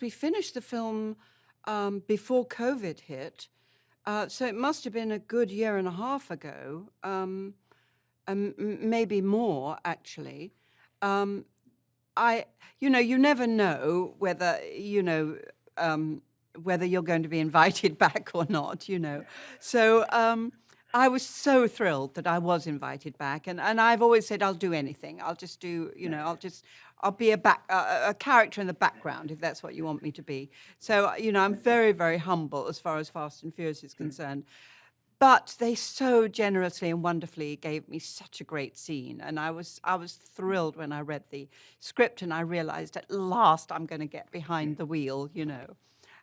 We finished the film before COVID hit, so it must have been a good year and a half ago, maybe more actually. Um, you never know whether you're going to be invited back or not. So I was so thrilled that I was invited back, and I've always said I'll do anything. I'll just do, I'll be a character in the background if that's what you want me to be. So I'm very, very humble as far as Fast and Furious is concerned. But they so generously and wonderfully gave me such a great scene, and I was thrilled when I read the script and I realized at last I'm going to get behind the wheel,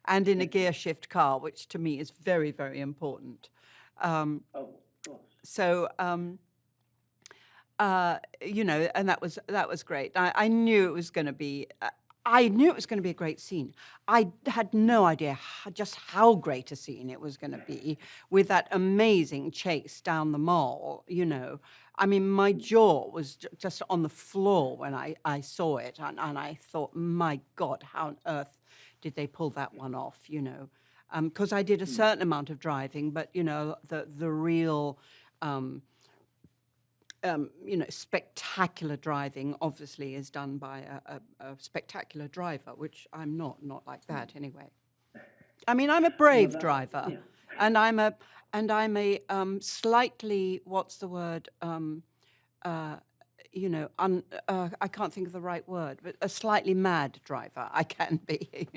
and in a gear shift car, which to me is very, very important. Um, Oh, of course. so and that was great. I knew it was going to be. I knew it was going to be a great scene. I had no idea just how great a scene it was going to be with that amazing chase down the mall. I mean, my jaw was just on the floor when I saw it, and I thought, my God, how on earth did they pull that one off? Because I did a certain amount of driving, but the real spectacular driving obviously is done by a spectacular driver, which I'm not like that anyway. I mean, I'm a Well, brave that, driver, yeah. and I'm a slightly, what's the word? I can't think of the right word, but a slightly mad driver. I can be.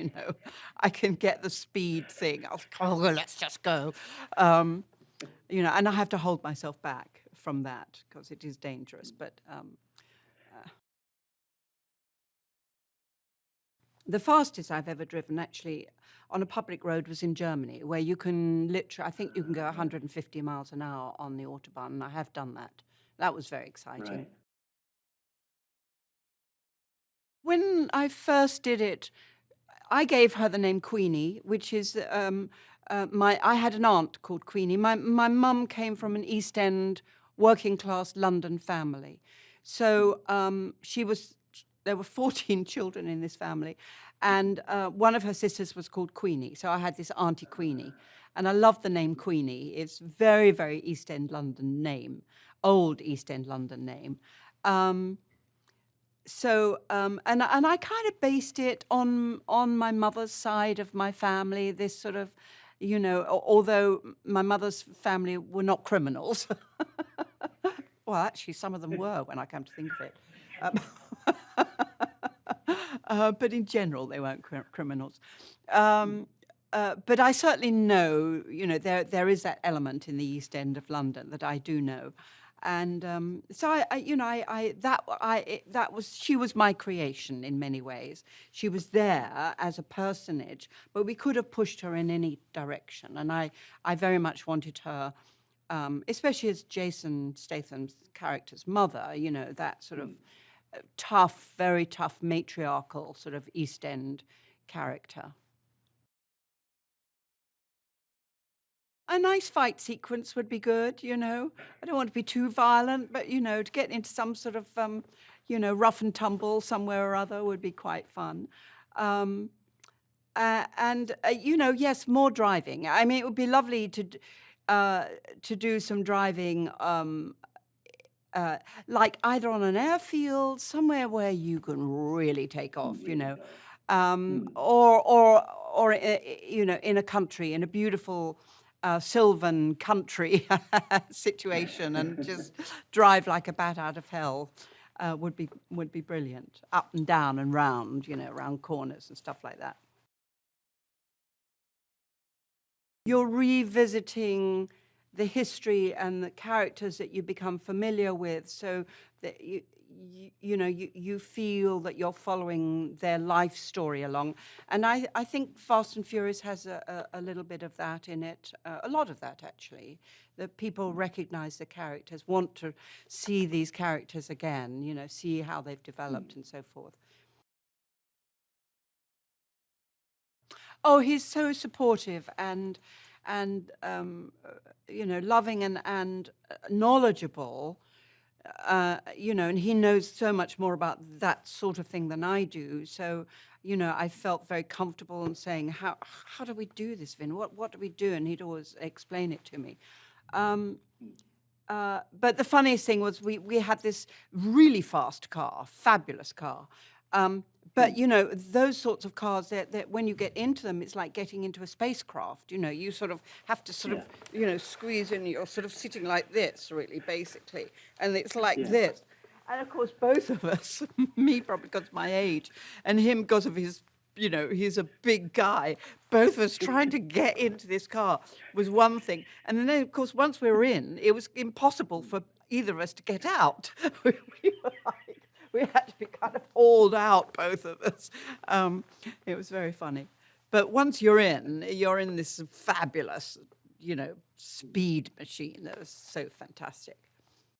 I can get the speed thing. Oh, let's just go. And I have to hold myself back from that because it is dangerous. But the fastest I've ever driven actually on a public road was in Germany, where you can literally, I think you can go 150 miles an hour on the Autobahn, and I have done that. That was very exciting. Right. When I first did it, I gave her the name Queenie, which is I had an aunt called Queenie. My mum came from an East End working class London family, so there were 14 children in this family, and one of her sisters was called Queenie. So I had this Auntie Queenie, and I love the name Queenie. It's very, very East End London name, old East End London name. Um, and I kind of based it on my mother's side of my family. This sort of, although my mother's family were not criminals. Well, actually, some of them were when I come to think of it. But in general, they weren't criminals. But I certainly know, there is that element in the East End of London that I do know. And so she was my creation in many ways. She was there as a personage, but we could have pushed her in any direction. And I very much wanted her, especially as Jason Statham's character's mother, that sort of tough, very tough matriarchal sort of East End character. A nice fight sequence would be good. I don't want to be too violent, but, to get into some sort of, rough and tumble somewhere or other would be quite fun. Yes, more driving. I mean, it would be lovely to do some driving, like either on an airfield, somewhere where you can really take off, Really go. or in a country, in a beautiful sylvan country situation, and just drive like a bat out of hell would be brilliant. Up and down and round, around corners and stuff like that. You're revisiting the history and the characters that you become familiar with, so that you feel that you're following their life story along. And I think Fast and Furious has a little bit of that in it, a lot of that actually, that people recognize the characters, want to see these characters again, see how they've developed and so forth. Oh, he's so supportive and loving and knowledgeable. and he knows so much more about that sort of thing than I do. So, I felt very comfortable in saying, how do we do this, Vin? What do we do? And he'd always explain it to me. Um, but the funniest thing was we had this really fast car, fabulous car. But those sorts of cars that when you get into them, it's like getting into a spacecraft. You sort of have to sort Yeah. of squeeze in. You're sort of sitting like this, really, basically, and it's like Yeah. this. And of course, both of us, me probably because of my age, and him because of his, he's a big guy. Both of us trying to get into this car was one thing. And then, of course, once we were in, it was impossible for either of us to get out. We had to be kind of hauled out, both of us. It was very funny. But once you're in this fabulous, speed machine that was so fantastic.